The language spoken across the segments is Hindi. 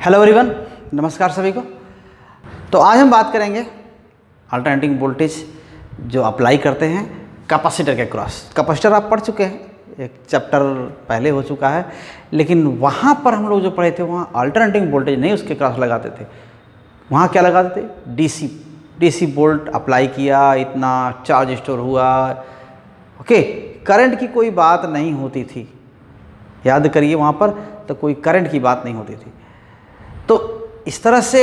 हेलो एवरीवन, नमस्कार सभी को। तो आज हम बात करेंगे अल्टरनेटिंग वोल्टेज जो अप्लाई करते हैं कैपेसिटर के क्रॉस। कैपेसिटर आप पढ़ चुके हैं, एक चैप्टर पहले हो चुका है, लेकिन वहाँ पर हम लोग जो पढ़े थे वहाँ अल्टरनेटिंग वोल्टेज नहीं उसके क्रॉस लगाते थे। वहाँ क्या लगाते थे? डीसी वोल्ट अप्लाई किया, इतना चार्ज स्टोर हुआ। ओके, करंट की कोई बात नहीं होती थी, याद करिए वहाँ पर तो कोई करंट की बात नहीं होती थी। तो इस तरह से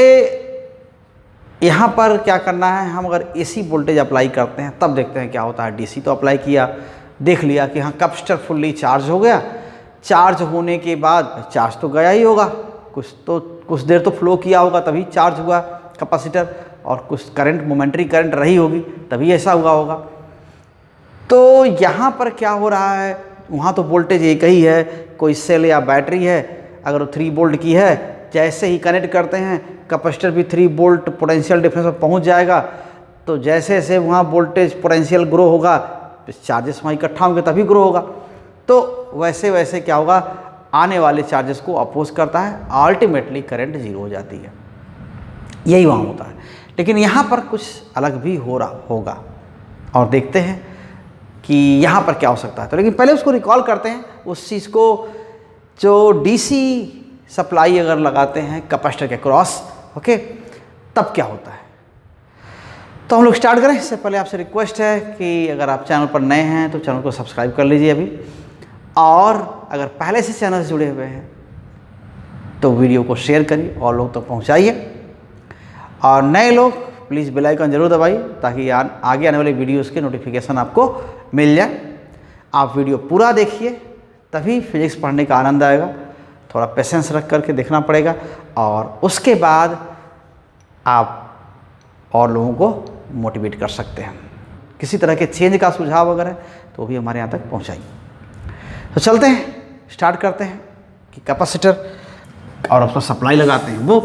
यहाँ पर क्या करना है, हम अगर एसी वोल्टेज अप्लाई करते हैं तब देखते हैं क्या होता है। डीसी तो अप्लाई किया, देख लिया कि हाँ कैपेसिटर फुल्ली चार्ज हो गया। चार्ज होने के बाद चार्ज तो गया ही होगा, कुछ देर तो फ्लो किया होगा तभी चार्ज हुआ कैपेसिटर, और कुछ करंट मोमेंटरी करंट रही होगी तभी ऐसा हुआ होगा। तो यहाँ पर क्या हो रहा है, वहाँ तो वोल्टेज एक ही है, कोई सेल या बैटरी है, अगर वो 3 वोल्ट की है, जैसे ही कनेक्ट करते हैं कैपेसिटर भी 3 वोल्ट पोटेंशियल डिफरेंस पर पहुँच जाएगा। तो जैसे जैसे वहाँ वोल्टेज पोटेंशियल ग्रो होगा, चार्जेस वहाँ इकट्ठा होंगे तभी ग्रो होगा। तो वैसे वैसे क्या होगा, आने वाले चार्जेस को अपोज करता है, अल्टीमेटली करंट 0 हो जाती है। यही वहाँ होता है। लेकिन यहाँ पर कुछ अलग भी हो रहा होगा और देखते हैं कि यहाँ पर क्या हो सकता है। तो लेकिन पहले उसको रिकॉल करते हैं उस चीज़ को, जो डीसी सप्लाई अगर लगाते हैं कैपेसिटर के क्रॉस, ओके, तब क्या होता है। तो हम लोग स्टार्ट करें। इससे पहले आपसे रिक्वेस्ट है कि अगर आप चैनल पर नए हैं तो चैनल को सब्सक्राइब कर लीजिए अभी, और अगर पहले से चैनल से जुड़े हुए हैं तो वीडियो को शेयर करिए और लोग तक पहुँचाइए, और नए लोग प्लीज़ बेल आइकन जरूर दबाइए ताकि आगे आने वाले वीडियोज़ के नोटिफिकेशन आपको मिल जाए। आप वीडियो पूरा देखिए तभी फिजिक्स पढ़ने का आनंद आएगा। थोड़ा पेशेंस रख करके देखना पड़ेगा, और उसके बाद आप और लोगों को मोटिवेट कर सकते हैं। किसी तरह के चेंज का सुझाव अगर है तो भी हमारे यहाँ तक पहुँचाइए। तो चलते हैं, स्टार्ट करते हैं कि कैपेसिटर और उसको सप्लाई लगाते हैं वो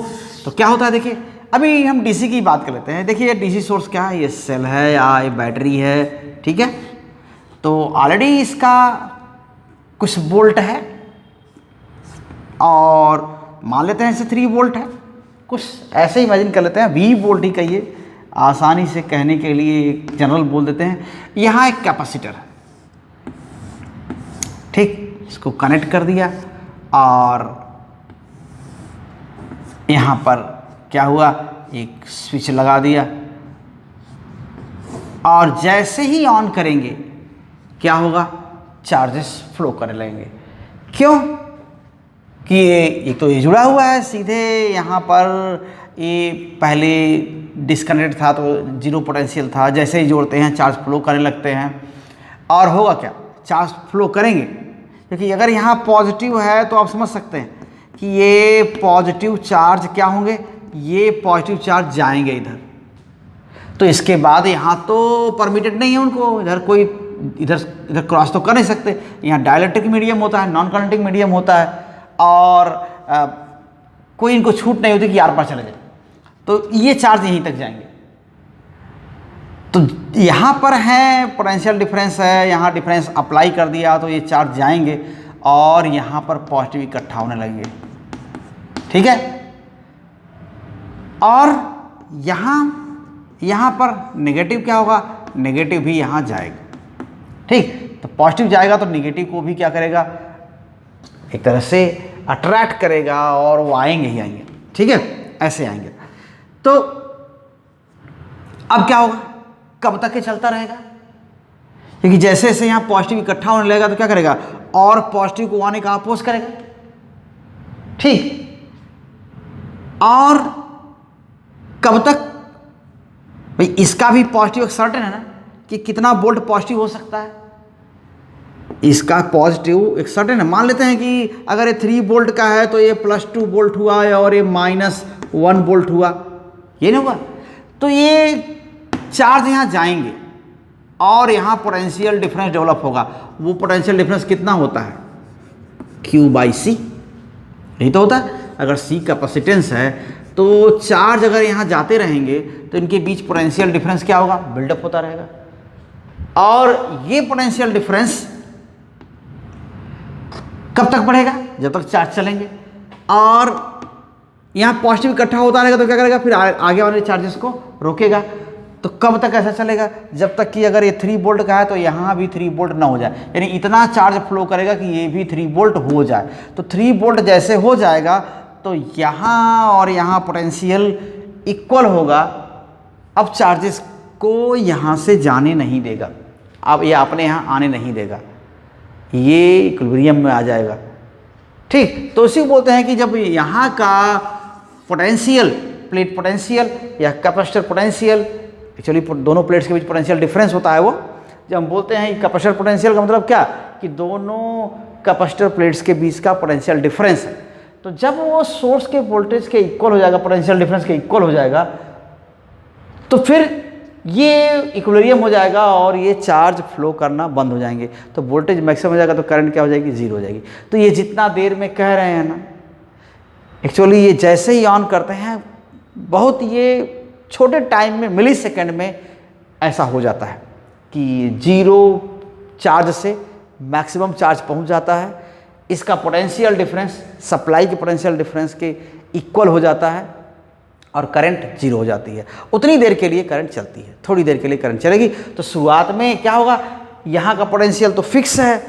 तो क्या होता है। देखिए, अभी हम डीसी की बात कर लेते हैं। देखिए डीसी सोर्स क्या है, ये सेल है या ये बैटरी है, ठीक है। तो ऑलरेडी इसका कुछ वोल्ट है, और मान लेते हैं इसे 3 वोल्ट है, कुछ ऐसे इमेजिन कर लेते हैं 20 वोल्ट ही कहिए, आसानी से कहने के लिए जनरल बोल देते हैं। यहाँ एक कैपेसिटर है, ठीक, इसको कनेक्ट कर दिया, और यहाँ पर क्या हुआ, एक स्विच लगा दिया, और जैसे ही ऑन करेंगे क्या होगा, चार्जेस फ्लो करने लगेंगे। क्यों कि ये तो ये जुड़ा हुआ है सीधे यहाँ पर, ये पहले डिस्कनेक्ट था तो 0 पोटेंशियल था, जैसे ही जोड़ते हैं चार्ज फ्लो करने लगते हैं, और होगा क्या, चार्ज फ्लो करेंगे। क्योंकि अगर यहाँ पॉजिटिव है तो आप समझ सकते हैं कि ये पॉजिटिव चार्ज क्या होंगे, ये पॉजिटिव चार्ज जाएंगे इधर। तो इसके बाद यहाँ तो परमिटेड नहीं है उनको, इधर कोई इधर क्रॉस तो कर नहीं सकते। यहाँ डाइलेक्ट्रिक मीडियम होता है, नॉन कंडक्टिंग मीडियम होता है, और कोई इनको छूट नहीं होती कि यार पार चले जाए, तो ये चार्ज यहीं तक जाएंगे। तो यहाँ पर है पोटेंशियल डिफरेंस है, यहाँ डिफरेंस अप्लाई कर दिया तो ये चार्ज जाएंगे, और यहाँ पर पॉजिटिव इकट्ठा होने लगेंगे, ठीक है। और यहाँ पर नेगेटिव क्या होगा, नेगेटिव भी यहाँ जाएगा, ठीक। तो पॉजिटिव जाएगा तो नेगेटिव को भी क्या करेगा, एक तरह से अट्रैक्ट करेगा, और वो आएंगे ही आएंगे, ठीक है, ऐसे आएंगे। तो अब क्या होगा, कब तक ये चलता रहेगा, क्योंकि जैसे जैसे यहाँ पॉजिटिव इकट्ठा होने लगेगा तो क्या करेगा, और पॉजिटिव को आने का अपोज करेगा, ठीक। और कब तक भाई, इसका भी पॉजिटिव एक सर्टेन है ना कि कितना वोल्ट पॉजिटिव हो सकता है, इसका पॉजिटिव एक सर्टेन है। मान लेते हैं कि अगर ये 3 वोल्ट का है तो ये +2 वोल्ट हुआ, और ये -1 वोल्ट हुआ, ये नहीं हुआ। तो ये चार्ज यहाँ जाएंगे और यहाँ पोटेंशियल डिफरेंस डेवलप होगा। वो पोटेंशियल डिफरेंस कितना होता है, Q/C, यही तो होता है। अगर C कैपेसिटेंस है तो चार्ज अगर यहाँ जाते रहेंगे तो इनके बीच पोटेंशियल डिफरेंस क्या होगा, बिल्डअप होता रहेगा, और ये पोटेंशियल डिफरेंस कब तक बढ़ेगा, जब तक चार्ज चलेंगे। और यहाँ पॉजिटिव इकट्ठा होता रहेगा तो क्या करेगा, फिर आगे वाले चार्जेस को रोकेगा। तो कब तक ऐसा चलेगा, जब तक कि अगर ये 3 वोल्ट का है तो यहाँ भी 3 वोल्ट ना हो जाए, यानी इतना चार्ज फ्लो करेगा कि ये भी 3 वोल्ट हो जाए। तो 3 वोल्ट जैसे हो जाएगा तो यहाँ और यहाँ पोटेंशियल इक्वल होगा। अब चार्जेस को यहाँ से जाने नहीं देगा, अब ये अपने यहाँ आने नहीं देगा, ये इक्विलिब्रियम में आ जाएगा। ठीक, तो इसी को बोलते हैं कि जब यहाँ का पोटेंशियल, प्लेट पोटेंशियल या कैपेसिटर पोटेंशियल, एक्चुअली दोनों प्लेट्स के बीच पोटेंशियल डिफरेंस होता है वो, जब हम बोलते हैं कैपेसिटर पोटेंशियल का मतलब क्या, कि दोनों कैपेसिटर प्लेट्स के बीच का पोटेंशियल डिफरेंस है। तो जब वो सोर्स के वोल्टेज के इक्वल हो जाएगा, पोटेंशियल डिफरेंस के इक्वल हो जाएगा, तो फिर ये इक्विलिब्रियम हो जाएगा और ये चार्ज फ्लो करना बंद हो जाएंगे। तो वोल्टेज मैक्सिमम हो जाएगा तो करंट क्या हो जाएगी, जीरो हो जाएगी। तो ये जितना देर में कह रहे हैं ना, एक्चुअली ये जैसे ही ऑन करते हैं बहुत ये छोटे टाइम में, मिली सेकेंड में ऐसा हो जाता है कि जीरो चार्ज से मैक्सिमम चार्ज पहुंच जाता है। इसका पोटेंशियल डिफरेंस सप्लाई के पोटेंशियल डिफरेंस के इक्वल हो जाता है और करंट जीरो हो जाती है। उतनी देर के लिए करंट चलती है, थोड़ी देर के लिए करंट चलेगी। तो शुरुआत में क्या होगा, यहाँ का पोटेंशियल तो फिक्स है,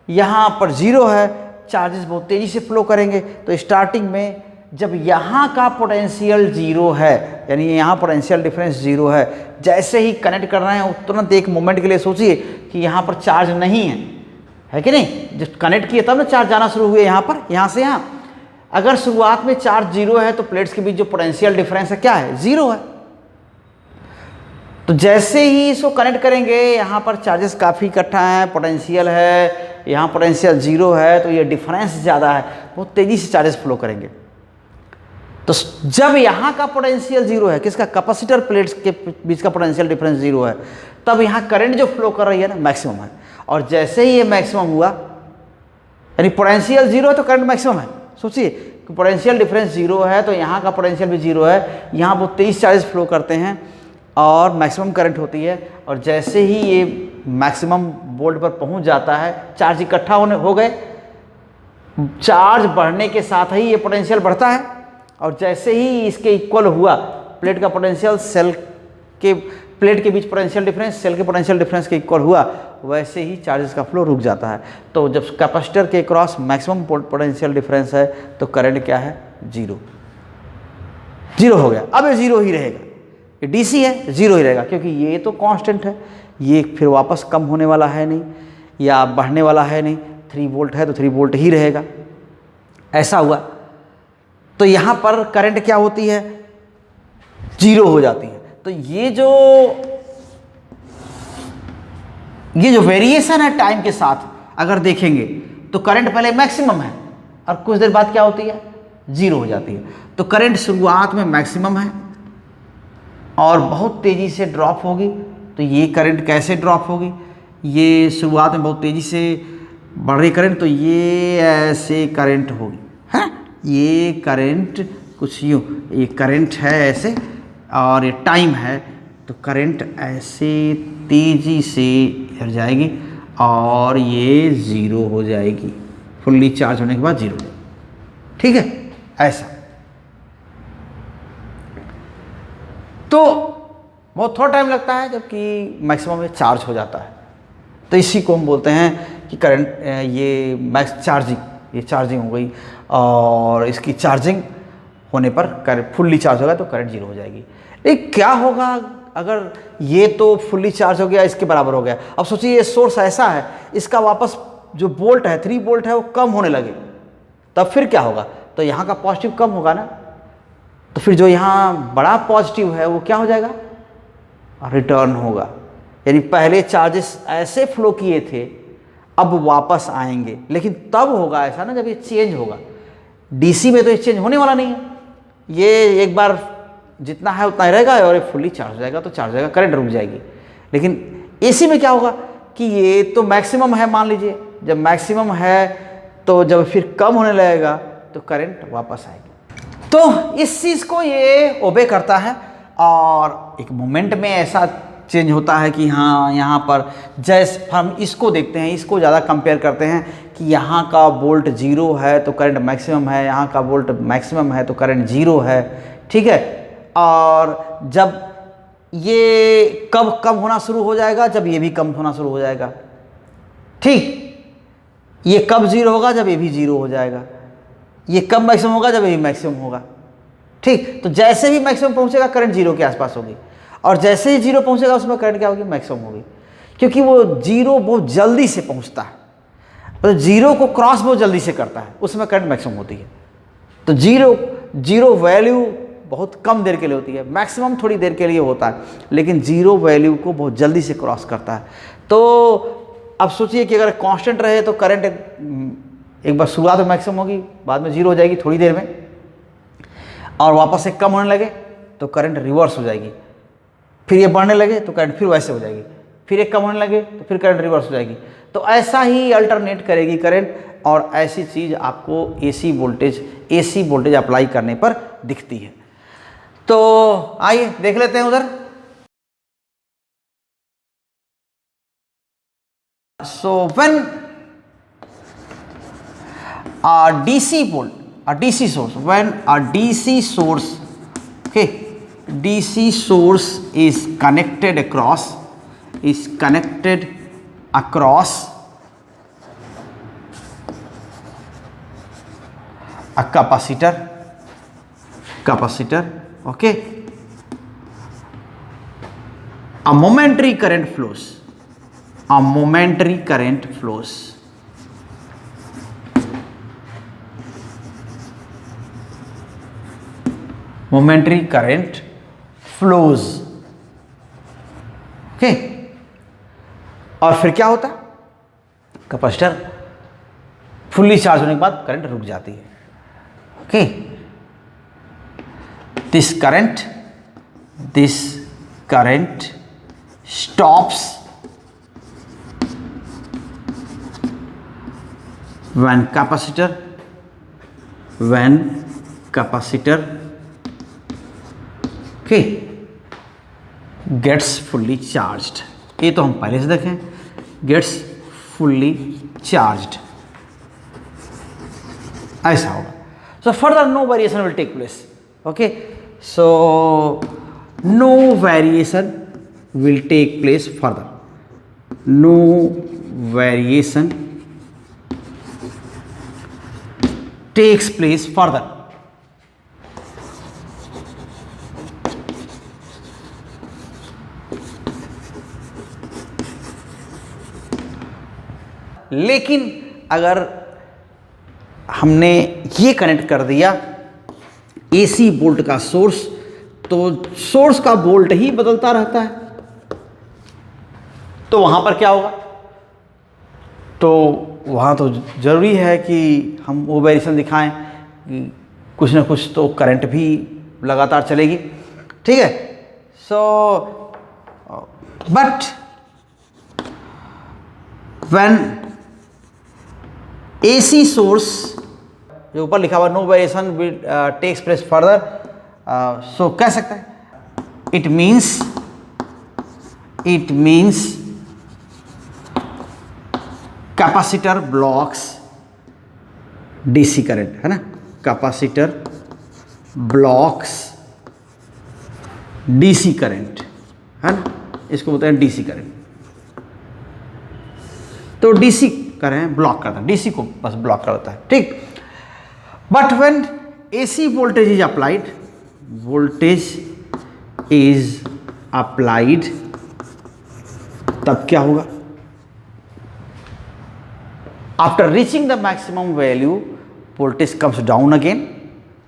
यहाँ पर जीरो है, चार्जेस बहुत तेज़ी से फ्लो करेंगे। तो स्टार्टिंग में जब यहाँ का पोटेंशियल जीरो है, यानी यहाँ पोटेंशियल डिफरेंस जीरो है, जैसे ही कनेक्ट कर रहे हैं तुरंत एक मोमेंट के लिए सोचिए कि यहाँ पर चार्ज नहीं है कि नहीं। जब कनेक्ट किए तब ना चार्ज जाना शुरू हुए यहाँ पर, यहाँ से यहाँ। अगर शुरुआत में चार्ज जीरो है तो प्लेट्स के बीच जो पोटेंशियल डिफरेंस है क्या है, जीरो है। तो जैसे ही इसको कनेक्ट करेंगे, यहाँ पर चार्जेस काफ़ी इकट्ठा हैं, पोटेंशियल है, यहाँ पोटेंशियल जीरो है, तो ये डिफरेंस ज़्यादा है, बहुत तेज़ी से चार्जेस फ्लो करेंगे। तो जब यहाँ का पोटेंशियल जीरो है, किसका, कैपेसिटर प्लेट्स के बीच का पोटेंशियल डिफरेंस जीरो है, तब यहाँ करंट जो फ्लो कर रही है ना मैक्सिमम है। और जैसे ही ये मैक्सिमम हुआ, यानी पोटेंशियल जीरो है तो करंट मैक्सिमम है। सोचिए कि पोटेंशियल डिफरेंस जीरो है तो यहाँ का पोटेंशियल भी जीरो है, यहाँ बहुत तेज़ चार्जेस फ्लो करते हैं और मैक्सिमम करंट होती है। और जैसे ही ये मैक्सिमम वोल्ट पर पहुँच जाता है, चार्ज इकट्ठा हो गए, चार्ज बढ़ने के साथ ही ये पोटेंशियल बढ़ता है। और जैसे ही इसके इक्वल हुआ प्लेट का पोटेंशियल, सेल के प्लेट के बीच पोटेंशियल डिफरेंस सेल के पोटेंशियल डिफरेंस के इक्वल हुआ, वैसे ही चार्जेस का फ्लो रुक जाता है। तो जब कैपेसिटर के क्रॉस मैक्सिमम पोटेंशियल डिफरेंस है तो करंट क्या है, जीरो, जीरो हो गया। अब ये जीरो ही रहेगा, ये डीसी है, जीरो ही रहेगा, क्योंकि ये तो कांस्टेंट है, ये फिर वापस कम होने वाला है नहीं या बढ़ने वाला है नहीं। 3 वोल्ट है तो 3 वोल्ट ही रहेगा। ऐसा हुआ तो यहाँ पर करंट क्या होती है, जीरो हो जाती है। तो ये जो वेरिएशन है टाइम के साथ अगर देखेंगे तो करंट पहले मैक्सिमम है और कुछ देर बाद क्या होती है, जीरो हो जाती है। तो करंट शुरुआत में मैक्सिमम है और बहुत तेज़ी से ड्रॉप होगी। तो ये करंट कैसे ड्रॉप होगी, ये शुरुआत में बहुत तेज़ी से बढ़ रही करंट, तो ये ऐसे करंट होगी, है ये करंट कुछ यूँ, ये करंट है ऐसे और ये टाइम है, तो करंट ऐसे तेज़ी से इधर जाएगी और ये ज़ीरो हो जाएगी, फुल्ली चार्ज होने के बाद ज़ीरो। ठीक है, ऐसा। तो बहुत थोड़ा टाइम लगता है जबकि मैक्सिमम में चार्ज हो जाता है। तो इसी को हम बोलते हैं कि करंट, ये मैक्स चार्जिंग, ये चार्जिंग हो गई और इसकी चार्जिंग होने पर करंट फुल्ली चार्ज होगा तो करंट जीरो हो जाएगी। लेकिन क्या होगा अगर ये तो फुल्ली चार्ज हो गया, इसके बराबर हो गया। अब सोचिए ये सोर्स ऐसा है, इसका वापस जो वोल्ट है 3 वोल्ट है वो कम होने लगे, तब फिर क्या होगा, तो यहाँ का पॉजिटिव कम होगा ना, तो फिर जो यहाँ बड़ा पॉजिटिव है वो क्या हो जाएगा, रिटर्न होगा। यानी पहले चार्जेस ऐसे फ्लो किए थे अब वापस आएंगे, लेकिन तब होगा ऐसा ना जब ये चेंज होगा। डीसी में तो ये चेंज होने वाला नहीं है, ये एक बार जितना है उतना ही रहेगा और ये फुल्ली चार्ज हो जाएगा तो चार्ज हो जाएगा, करंट रुक जाएगी। लेकिन एसी में क्या होगा कि ये तो मैक्सिमम है, मान लीजिए जब मैक्सिमम है तो जब फिर कम होने लगेगा तो करंट वापस आएगी। तो इस चीज़ को ये ओबे करता है और एक मोमेंट में ऐसा चेंज होता है कि हाँ यहाँ पर जैसे हम इसको देखते हैं, इसको ज़्यादा कंपेयर करते हैं कि यहाँ का वोल्ट 0 है तो करंट मैक्सिमम है, यहाँ का वोल्ट मैक्सिमम है तो करंट 0 है, ठीक है। और जब ये कब कम होना शुरू हो जाएगा, जब ये भी कम होना शुरू हो जाएगा, ठीक। ये कब 0 होगा, जब ये भी 0 हो जाएगा। ये कब मैक्सिमम होगा, जब ये भी मैक्सिमम होगा, ठीक। तो जैसे भी मैक्सिमम पहुंचेगा करंट 0 के आसपास होगी, और जैसे ही 0 पहुंचेगा उसमें करंट क्या होगी, मैक्सिमम होगी, क्योंकि वो 0 बहुत जल्दी से पहुंचता है, तो 0 को क्रॉस बहुत जल्दी से करता है, उसमें करंट मैक्सिमम होती है। तो 0 वैल्यू बहुत कम देर के लिए होती है, मैक्सिमम थोड़ी देर के लिए होता है, लेकिन 0 वैल्यू को बहुत जल्दी से क्रॉस करता है। तो अब सोचिए कि अगर कांस्टेंट रहे तो करंट एक बार शुरुआत में मैक्सिमम होगी, बाद में 0 हो जाएगी थोड़ी देर में, और वापस से कम होने लगे तो करंट रिवर्स हो जाएगी, फिर ये बढ़ने लगे तो करंट फिर वैसे हो जाएगी, फिर एक कम होने लगे तो फिर करंट रिवर्स हो जाएगी। तो ऐसा ही अल्टरनेट करेगी करंट, और ऐसी चीज़ आपको एसी वोल्टेज अप्लाई करने पर दिखती है। तो आइए देख लेते हैं उधर। So when a DC source, when a DC source, okay, DC source is connected across a capacitor, okay, a momentary current flows. Momentary current flows, okay. और फिर क्या होता है, कैपेसिटर फुल्ली चार्ज होने के बाद करंट रुक जाती है, okay. This current stops when capacitor okay gets fully charged। ये तो हम पहले से देखें, gets fully charged, ऐसा होगा। So further no variation will take place, okay, so no variation will take place further, no variation takes place further, लेकिन अगर हमने ये कनेक्ट कर दिया एसी वोल्ट का सोर्स, तो सोर्स का वोल्ट ही बदलता रहता है, तो वहां पर क्या होगा, तो वहाँ तो ज़रूरी है कि हम वो वेरिएशन दिखाएं कि कुछ ना कुछ तो करंट भी लगातार चलेगी, ठीक है। So but when AC source, जो ऊपर लिखा हुआ no variation will takes place further, so कह सकते हैं it means capacitor blocks DC current, है ना, कैपेसिटर ब्लॉक्स डीसी करंट, है ना, इसको बोलते हैं डीसी करंट। तो डीसी करें ब्लॉक करता है, डीसी को बस ब्लॉक करता है, ठीक। But when AC voltage is applied, तब क्या होगा, after reaching the maximum value voltage comes down again,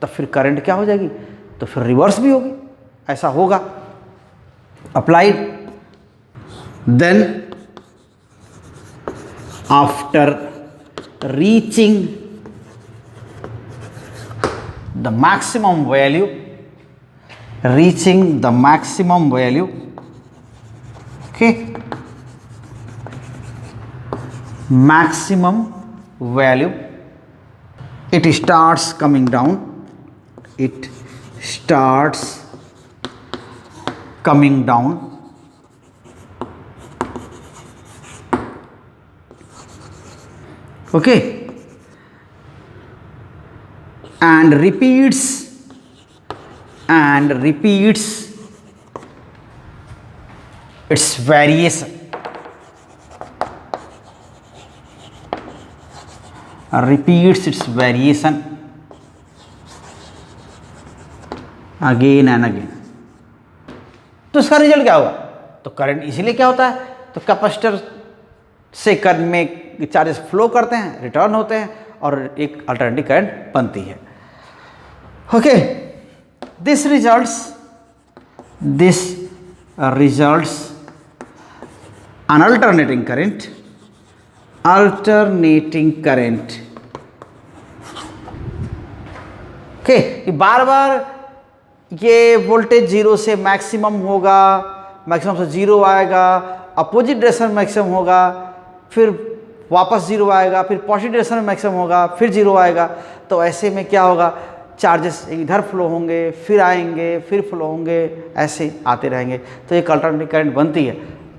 तब फिर करंट क्या हो जाएगी, तो फिर रिवर्स भी होगी, ऐसा होगा। Applied, then after reaching the maximum value, okay, maximum value, it starts coming down, okay, and repeats its variation, again and again. तो इसका रिजल्ट क्या होगा? तो करंट इसीलिए क्या होता है, तो कैपेसिटर से करंट में चार्जेस फ्लो करते हैं, रिटर्न होते हैं और एक अल्टरनेटिंग करंट बनती है। Okay, this results an alternating current। Okay, कि बार बार ये वोल्टेज जीरो से मैक्सिमम होगा, मैक्सिमम से जीरो आएगा, अपोजिट डायरेक्शन में मैक्सिमम होगा, फिर वापस जीरो आएगा, फिर पॉजिटिव डायरेक्शन में मैक्सिमम होगा, फिर जीरो आएगा। तो ऐसे में क्या होगा, चार्जेस इधर फ्लो होंगे, फिर आएंगे, फिर फ्लो होंगे, ऐसे आते रहेंगे। तो एक अल्टरनेटिंग करंट बनती है।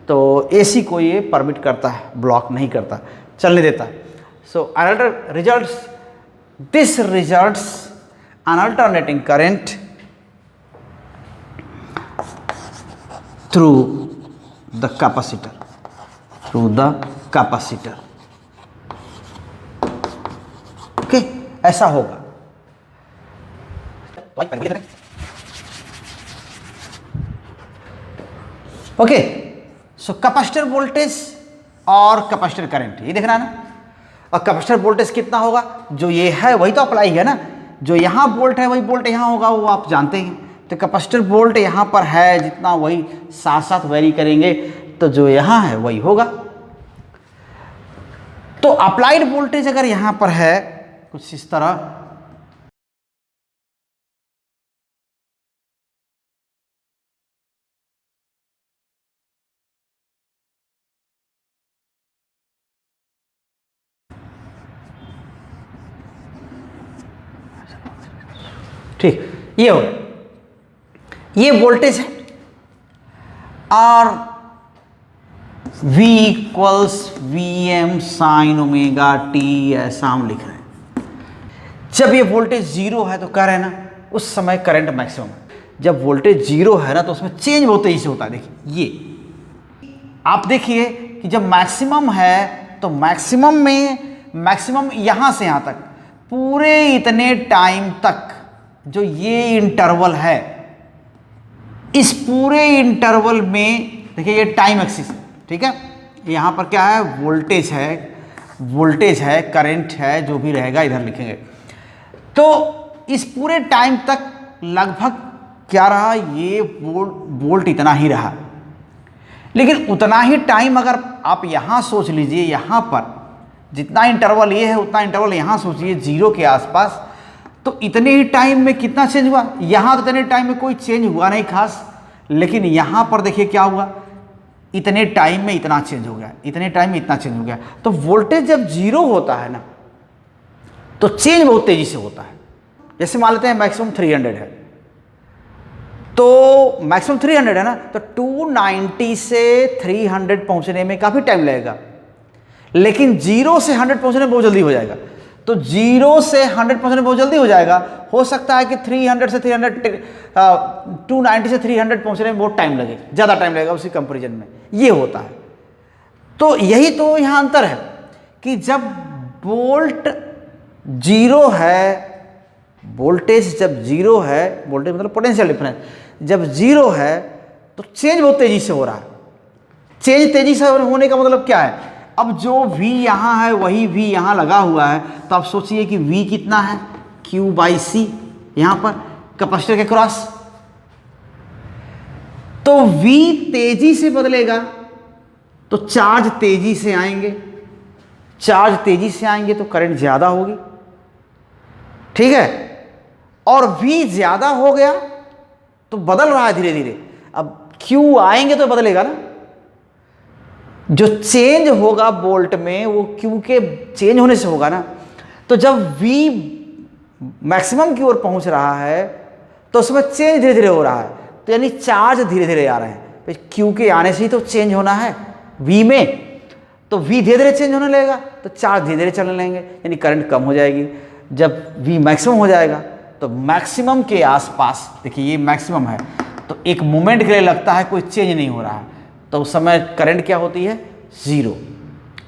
तो एसी को ये परमिट करता है, ब्लॉक नहीं करता, चलने देता है। So this results an alternating current through the capacitor, okay, ऐसा होगा। ओके, सो कैपेसिटर वोल्टेज और कैपेसिटर करंट ये देखना है ना। और कैपेसिटर वोल्टेज कितना होगा, जो ये है वही तो अप्लाई है ना, जो यहाँ वोल्ट है वही वोल्ट यहाँ होगा, वो आप जानते हैं। तो कैपेसिटर वोल्ट यहाँ पर है जितना, वही साथ साथ वेरी करेंगे, तो जो यहाँ है वही होगा। तो अप्लाइड वोल्टेज अगर यहाँ पर है कुछ इस तरह, ठीक, ये हो, ये वोल्टेज है और V equals VM sine omega T, ऐसा हम लिख रहे हैं। जब ये वोल्टेज जीरो है तो कह रहे हैं ना, उस समय करंट मैक्सिमम है। जब वोल्टेज जीरो है ना, तो उसमें चेंज बहुत तेजी से होता है। देखिए ये आप देखिए कि जब मैक्सिमम है तो मैक्सिमम में मैक्सिमम यहाँ से यहाँ तक पूरे इतने टाइम तक जो ये इंटरवल है, इस पूरे इंटरवल में देखिए ये टाइम एक्सिस है, ठीक है। यहाँ पर क्या है, वोल्टेज है, करंट है, जो भी रहेगा इधर लिखेंगे। तो इस पूरे टाइम तक लगभग क्या रहा, ये वोल्ट इतना ही रहा। लेकिन उतना ही टाइम अगर आप यहाँ सोच लीजिए, यहाँ पर जितना इंटरवल ये है उतना इंटरवल यहाँ सोचिए जीरो के आसपास, तो इतने ही टाइम में कितना चेंज हुआ। यहाँ तो इतने टाइम में कोई चेंज हुआ नहीं खास, लेकिन यहाँ पर देखिए क्या हुआ, इतने टाइम में इतना चेंज हो गया, इतने टाइम में इतना चेंज हो गया। तो वोल्टेज जब जीरो होता है ना, तो चेंज बहुत तेजी से होता है। जैसे मान लेते हैं मैक्सिमम 300 है, तो मैक्सिमम 300 है ना, तो 290 से 300 पहुंचने में काफ़ी टाइम लगेगा, लेकिन जीरो से 100 पहुंचने में बहुत जल्दी हो जाएगा। तो जीरो से 100 पहुंचने में बहुत जल्दी हो जाएगा। हो सकता है कि 290 से 300 पहुंचने में बहुत टाइम लगे, ज़्यादा टाइम लगेगा उसी कंपैरिजन में, ये होता है। तो यही तो यहाँ अंतर है कि जब वोल्ट जीरो है, वोल्टेज जब जीरो है, वोल्टेज मतलब पोटेंशियल डिफरेंस जब जीरो है, तो चेंज बहुत तेजी से हो रहा है। चेंज तेजी से होने का मतलब क्या है, अब जो V यहाँ है वही V यहाँ लगा हुआ है। तो आप सोचिए कि V कितना है, Q/C यहाँ पर कैपेसिटर के क्रॉस। तो V तेजी से बदलेगा तो चार्ज तेजी से आएंगे, चार्ज तेजी से आएंगे तो करंट ज़्यादा होगी, ठीक है। और V ज़्यादा हो गया तो बदल रहा है धीरे धीरे, अब Q आएंगे तो बदलेगा ना। जो चेंज होगा वोल्ट में वो Q के चेंज होने से होगा ना। तो जब V मैक्सिमम की ओर पहुंच रहा है तो उसमें चेंज धीरे धीरे हो रहा है, तो यानी चार्ज धीरे धीरे आ रहे हैं। तो Q के आने से ही तो चेंज होना है V में। तो V धीरे धीरे चेंज होने लगेगा, तो चार्ज धीरे धीरे चलने लगेंगे, यानी करंट कम हो जाएगी। जब V मैक्सिमम हो जाएगा तो मैक्सिमम के आसपास, देखिए ये मैक्सिमम है, तो एक मोमेंट के लिए लगता है कोई चेंज नहीं हो रहा है, तो उस समय करंट क्या होती है, 0।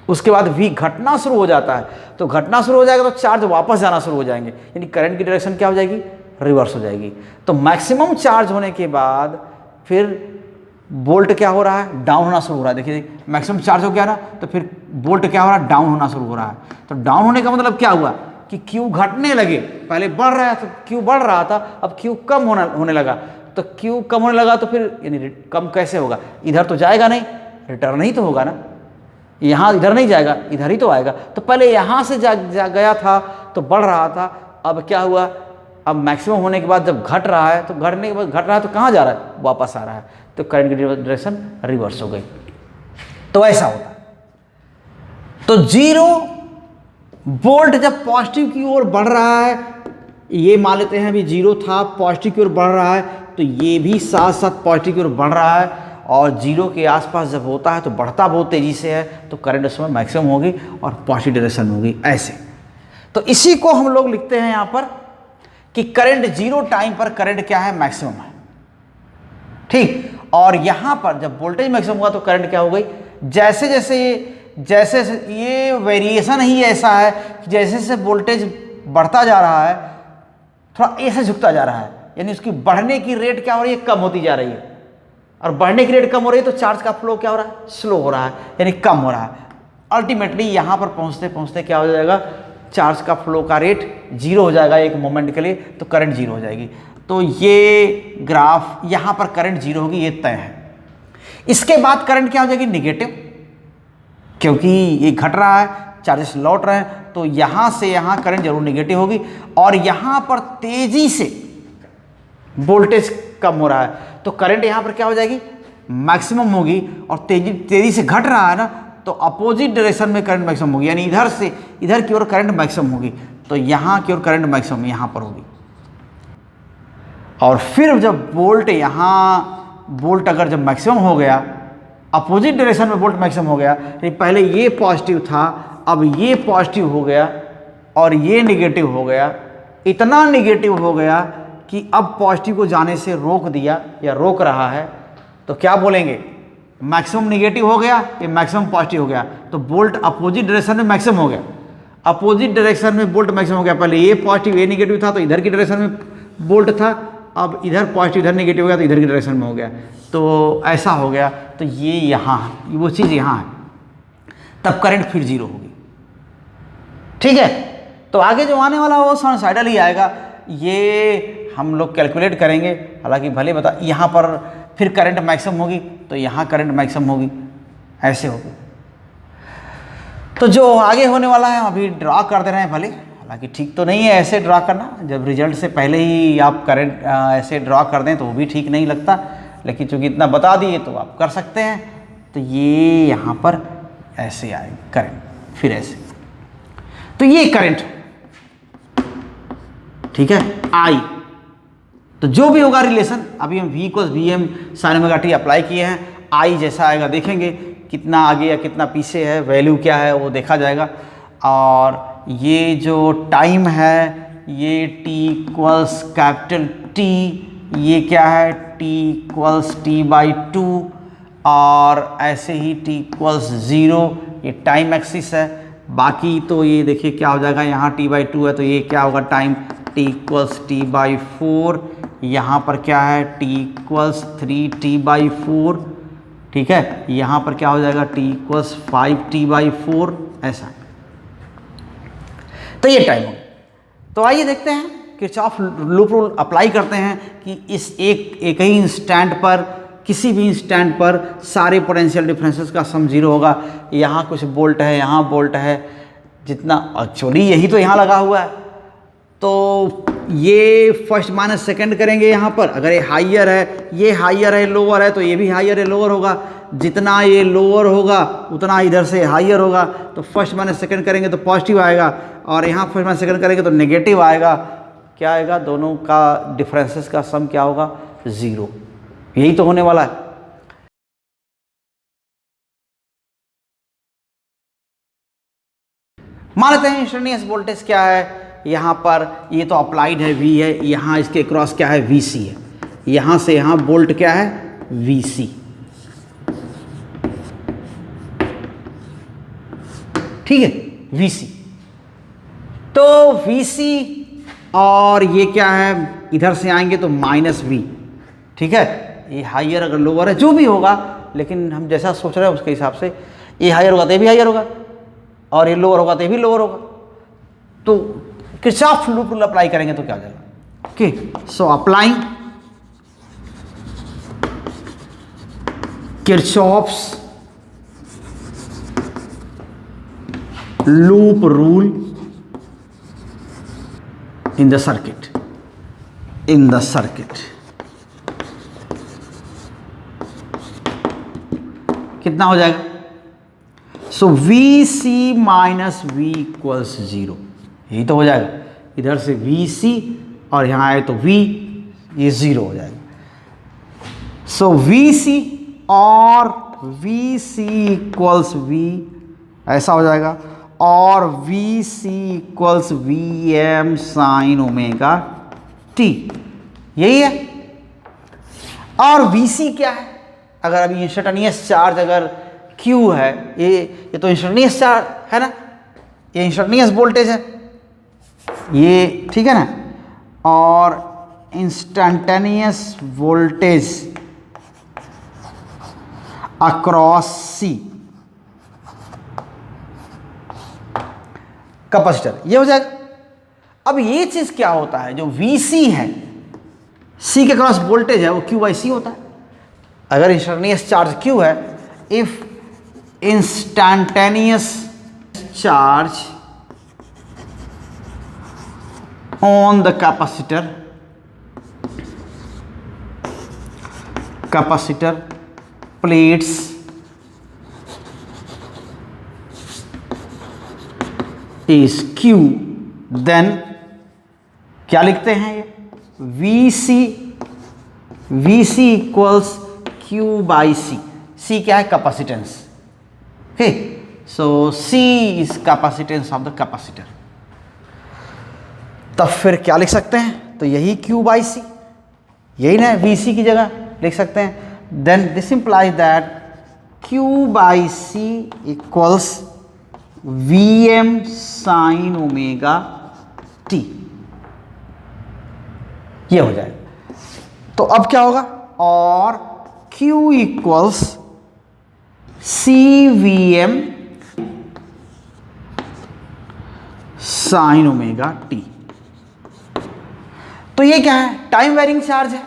उसके बाद V घटना शुरू हो जाता है, तो घटना शुरू हो जाएगा तो चार्ज वापस जाना शुरू हो जाएंगे, यानी करंट की डायरेक्शन क्या हो जाएगी, रिवर्स हो जाएगी। तो मैक्सिमम चार्ज होने के बाद फिर वोल्ट क्या हो रहा है, डाउन होना शुरू हो रहा है। देखिए मैक्सिमम चार्ज हो गया ना, तो फिर वोल्ट क्या हो रहा है, डाउन होना शुरू हो रहा है। तो डाउन होने का मतलब क्या हुआ कि Q घटने लगे, पहले बढ़ रहा है तो Q बढ़ रहा था, अब Q कम होने लगा, तो Q कम होने लगा तो फिर यानी कम कैसे होगा, इधर तो जाएगा नहीं, रिटर्न ही तो होगा ना, यहाँ इधर नहीं जाएगा, इधर ही तो आएगा। तो पहले यहाँ से जा गया था तो बढ़ रहा था, अब क्या हुआ, अब मैक्सिमम होने के बाद जब घट रहा है, तो घटने के बाद घट रहा है तो कहाँ जा रहा है, वापस आ रहा है, तो करंट की डायरेक्शन रिवर्स हो गई। तो ऐसा होता है। तो 0 वोल्ट जब पॉजिटिव की ओर बढ़ रहा है, ये मान लेते हैं अभी 0 था, पॉजिटिव की ओर बढ़ रहा है, तो ये भी साथ साथ पॉजिटिव की ओर बढ़ रहा है, और 0 के आसपास जब होता है तो बढ़ता बहुत तेजी से है, तो करंट उसमें मैक्सिमम होगी और पॉजिटिव डायरेक्शन होगी, ऐसे। तो इसी को हम लोग लिखते हैं यहाँ पर कि करंट 0 टाइम पर करंट क्या है, मैक्सिमम है, ठीक। और यहाँ पर जब वोल्टेज मैक्सिमम हुआ तो करंट क्या हो गई, जैसे जैसे ये वेरिएशन ही ऐसा है कि जैसे जैसे वोल्टेज बढ़ता जा रहा है, थोड़ा ऐसे झुकता जा रहा है, यानी उसकी बढ़ने की रेट क्या हो रही है, कम होती जा रही है, और बढ़ने की रेट कम हो रही है तो चार्ज का फ्लो क्या हो रहा है, स्लो हो रहा है, यानी कम हो रहा है। अल्टीमेटली यहाँ पर पहुँचते पहुँचते क्या हो जाएगा, चार्ज का फ्लो का रेट 0 हो जाएगा एक मोमेंट के लिए, तो करंट 0 हो जाएगी। तो ये ग्राफ यहाँ पर करंट 0 होगी, ये तय है। इसके बाद करंट क्या हो जाएगी, निगेटिव, क्योंकि ये घट रहा है, चार्जेस लौट रहे हैं, तो यहाँ से यहाँ करंट जरूर निगेटिव होगी, और यहाँ पर तेजी से वोल्टेज कम हो रहा है, तो करंट यहाँ पर क्या हो जाएगी, मैक्सिमम होगी, और तेजी से घट रहा है ना, तो अपोजिट डायरेक्शन में करंट मैक्सिमम होगी, यानी इधर से इधर की ओर करंट मैक्सिमम होगी, तो यहाँ की ओर करंट मैक्सिमम यहाँ पर होगी। और फिर जब वोल्ट अगर जब मैक्सिमम हो गया, अपोजिट डायरेक्शन में वोल्ट मैक्सिमम हो गया, पहले ये पॉजिटिव था, अब ये पॉजिटिव हो गया और ये निगेटिव हो गया, इतना निगेटिव हो गया कि अब पॉजिटिव को जाने से रोक दिया या रोक रहा है, तो क्या बोलेंगे, मैक्सिमम निगेटिव हो गया, ये मैक्सिमम पॉजिटिव हो गया, तो वोल्ट अपोजिट डायरेक्शन में मैक्सिमम हो गया, अपोजिट डायरेक्शन में वोल्ट मैक्सिमम हो गया। पहले ये पॉजिटिव ये निगेटिव था, तो इधर की डायरेक्शन में वोल्ट था, अब इधर पॉजिटिव इधर निगेटिव हो गया, तो इधर की डायरेक्शन में हो गया, तो ऐसा हो गया। तो ये यहाँ वो चीज़ यहाँ है, तब करंट फिर 0 होगी, ठीक है। तो आगे जो आने वाला वो साइनसॉइडल ही आएगा, ये हम लोग कैलकुलेट करेंगे। हालांकि भले बता, यहाँ पर फिर करंट मैक्सिमम होगी तो यहाँ करंट मैक्सिमम होगी, ऐसे होगी। तो जो आगे होने वाला है अभी ड्रा कर दे रहे हैं, भले हालांकि ठीक तो नहीं है ऐसे ड्रा करना, जब रिजल्ट से पहले ही आप करंट ऐसे ड्रा कर दें तो वो भी ठीक नहीं लगता, लेकिन चूंकि इतना बता दिए तो आप कर सकते हैं। तो ये यहाँ पर ऐसे आएगा करंट, फिर ऐसे, तो ये करंट, ठीक है, आई। तो जो भी होगा रिलेशन, अभी हम V को VM sin omega t apply किए हैं, आई जैसा आएगा देखेंगे, कितना आगे या कितना पीछे है, वैल्यू क्या है वो देखा जाएगा। और ये जो टाइम है, ये T इक्वल्स कैपिटल T, ये क्या है, T इक्वल्स T/2, और ऐसे ही T इक्वल्स 0, ये टाइम एक्सिस है। बाकी तो ये देखिए क्या हो जाएगा, यहाँ T/2 है तो ये क्या होगा, टाइम T इक्वल्स T/4, यहाँ पर क्या है, T इक्वल्स 3T/4, ठीक है। यहाँ पर क्या हो जाएगा, T इक्वल्स 5T/4, ऐसा। तो ये टाइम हो। तो आइए देखते हैं किरचॉफ लूप रूल अप्लाई करते हैं कि इस एक ही इंस्टेंट पर, किसी भी इंस्टेंट पर सारे पोटेंशियल डिफरेंसेस का सम 0 होगा। यहाँ कुछ बोल्ट है, यहाँ बोल्ट है, जितना एक्चुअली यही तो यहाँ लगा हुआ है, तो ये फर्स्ट माइनस सेकंड करेंगे यहाँ पर। अगर ये हाइयर है, ये हाइयर है, लोअर है, तो ये भी हाइयर है, लोअर होगा। जितना ये लोअर होगा उतना इधर से हाइयर होगा, तो फर्स्ट माइनस सेकंड करेंगे तो पॉजिटिव आएगा, और यहाँ फर्स्ट माइनस सेकंड करेंगे तो नेगेटिव आएगा। क्या आएगा, दोनों का डिफरेंसेस का सम क्या होगा, 0। यही तो होने वाला है। मान लेते हैं इंस्टेंटेनियस वोल्टेज क्या है, यहाँ पर ये तो अप्लाइड है V है, यहाँ इसके क्रॉस क्या है VC है, यहाँ से यहाँ वोल्ट क्या है VC, ठीक है VC। तो VC और ये क्या है, इधर से आएंगे तो -V, ठीक है। ये हाइयर अगर लोअर है जो भी होगा, लेकिन हम जैसा सोच रहे हैं उसके हिसाब से ये हाइयर होगा तो ये भी हाइयर होगा, और ये लोअर होगा तो ये भी लोअर होगा। तो किरचॉफ लूप रूल अप्लाई करेंगे तो क्या हो जाएगा, okay. So applying Kirchhoff's loop rule in the circuit, कितना हो जाएगा, सो VC माइनस V इक्वल्स 0, यही तो हो जाएगा। इधर से VC और यहाँ आए तो V, ये 0 हो जाएगा। सो VC और VC इक्वल्स V ऐसा हो जाएगा, और VC equals VM sine omega t, यही है। और VC क्या है, अगर अभी इंस्टेंटेनियस चार्ज अगर Q है, ये तो इंस्टेंटेनियस चार्ज है ना, ये इंस्टेंटेनियस वोल्टेज है ये, ठीक है ना। और instantaneous voltage across C capacitor, ये हो जाएगा। अब ये चीज क्या होता है, जो VC है, C के क्रॉस वोल्टेज है वो Q/C होता है। अगर इंस्टेंटेनियस चार्ज Q है, if instantaneous charge on the capacitor plates is Q, then क्या लिखते हैं ये, VC इक्वल्स Q/C। C क्या है, capacitance, okay. So C is capacitance of the capacitor. तब फिर क्या लिख सकते हैं, तो यही Q/C, यही ना VC की जगह लिख सकते हैं। Then this implies that Q/C equals VM sine omega t, ये हो जाएगा। तो अब क्या होगा, और Q equals CVM sign omega t। तो ये क्या है, टाइम वेरिंग चार्ज है,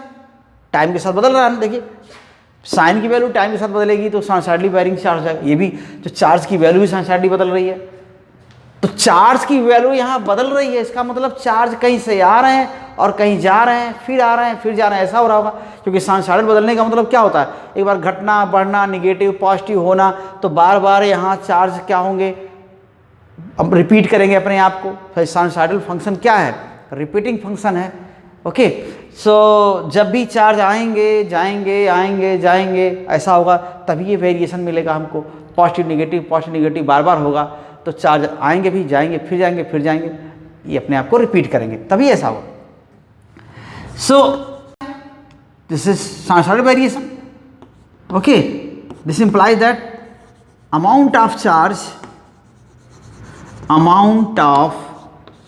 टाइम के साथ बदल रहा है ना। देखिए साइन की वैल्यू टाइम के साथ बदलेगी तो साइनसाइडली वेरिंग चार्ज है, ये भी जो चार्ज की वैल्यू भी साइनसाइडली बदल रही है। तो चार्ज की वैल्यू यहाँ बदल रही है, इसका मतलब चार्ज कहीं से आ रहे हैं और कहीं जा रहे हैं, फिर आ रहे हैं फिर जा रहे हैं, ऐसा हो रहा होगा। क्योंकि साइनसाइडल बदलने का मतलब क्या होता है, एक बार घटना बढ़ना, निगेटिव पॉजिटिव होना, तो बार बार यहाँ चार्ज क्या होंगे, अब रिपीट करेंगे अपने आप को। तो साइनसाइडल फंक्शन क्या है, रिपीटिंग फंक्शन है, ओके। सो जब भी चार्ज आएंगे जाएंगे आएंगे जाएंगे ऐसा होगा, तभी ये वेरिएशन मिलेगा हमको। पॉजिटिव नेगेटिव बार बार होगा, तो चार्ज आएंगे भी जाएंगे फिर जाएंगे फिर जाएंगे, ये अपने आप को रिपीट करेंगे, तभी ऐसा होगा। So this is sinusoidal variation, okay. This implies that amount of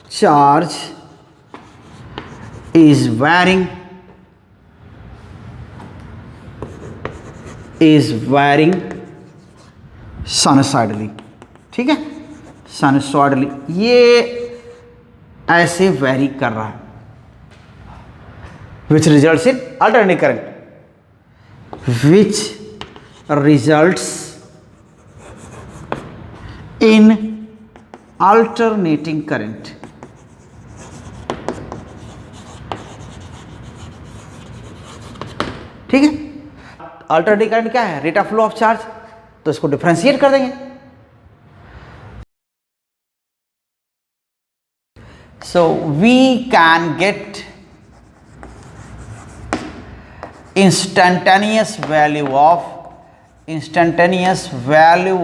charge is varying sinusoidally, ठीक है, साइनसॉइडली ये ऐसे वैरी कर रहा है, which results in alternating current, which results in alternating current। ठीक है, अल्टरनेटिंग करंट क्या है, rate of flow of charge, तो इसको डिफरेंशिएट कर देंगे। So we can get instantaneous value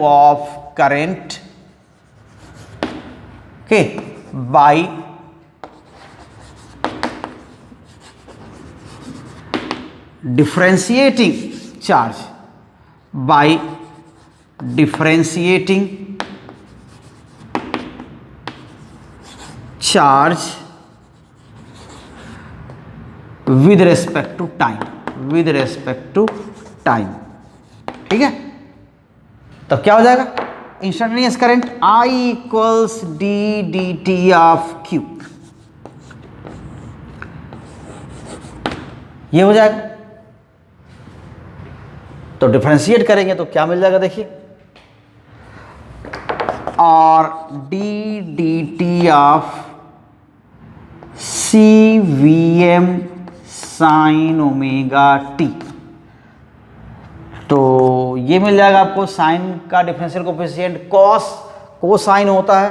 of current okay, by differentiating charge, by differentiating charge with respect to time, with respect to time। ठीक है, तब क्या हो जाएगा, instantaneous current I equals D d t of Q, ये हो जाएगा। तो डिफरेंशिएट करेंगे तो क्या मिल जाएगा, देखिए, और d d t of C V M sine omega t, तो ये मिल जाएगा आपको। साइन का डिफरेंशियल कोफिशिएंट कोसाइन होता है,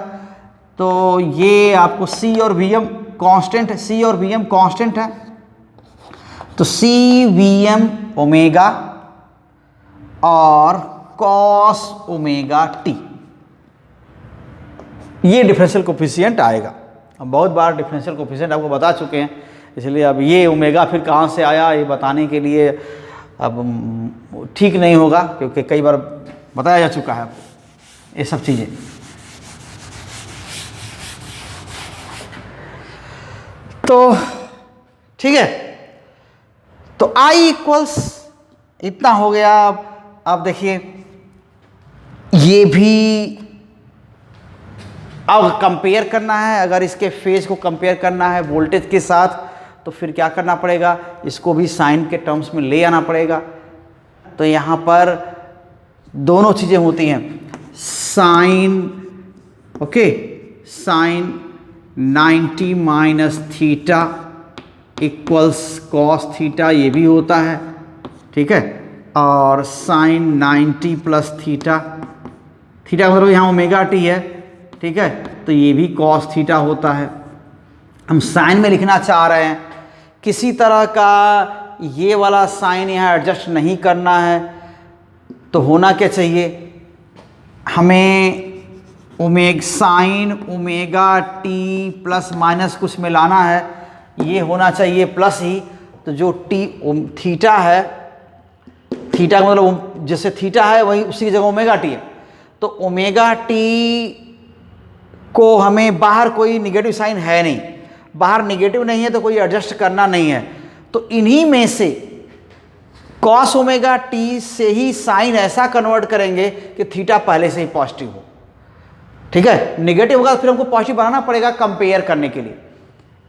तो ये आपको सी और वी एम कॉन्स्टेंट है, सी और वी एम कॉन्स्टेंट है, तो सी वी एम ओमेगा और कॉस ओमेगा टी, ये डिफरेंशियल कोफिशिएंट आएगा। हम बहुत बार डिफरेंशियल कोफिशिएंट आपको बता चुके हैं, इसलिए अब ये ओमेगा फिर कहाँ से आया ये बताने के लिए अब ठीक नहीं होगा, क्योंकि कई बार बताया जा चुका है आपको ये सब चीज़ें। तो ठीक है, तो I इक्वल्स इतना हो गया। अब देखिए, ये भी अब कंपेयर करना है, अगर इसके फेज को कंपेयर करना है वोल्टेज के साथ, तो फिर क्या करना पड़ेगा, इसको भी साइन के टर्म्स में ले आना पड़ेगा। तो यहाँ पर दोनों चीज़ें होती हैं, sine, okay, sine 90 minus theta equals cos theta, ये भी होता है, ठीक है, और साइन 90 प्लस थीटा, थीटा मतलब यहाँ ओमेगा टी है, ठीक है, तो ये भी कॉस थीटा होता है। हम साइन में लिखना चाह रहे हैं, किसी तरह का ये वाला साइन यहाँ एडजस्ट नहीं करना है, तो होना क्या चाहिए, हमें sign omega t plus minus कुछ मिलाना है, ये होना चाहिए प्लस ही। तो जो थीटा है, थीटा का मतलब जैसे थीटा है वही उसी की जगह ओमेगा टी है, तो ओमेगा टी को हमें बाहर कोई निगेटिव साइन है नहीं, बाहर निगेटिव नहीं है तो कोई एडजस्ट करना नहीं है, तो इन्हीं में से कॉस ओमेगा टी से ही साइन ऐसा कन्वर्ट करेंगे कि थीटा पहले से ही पॉजिटिव हो, ठीक है। नेगेटिव होगा तो फिर हमको पॉजिटिव बनाना पड़ेगा कंपेयर करने के लिए,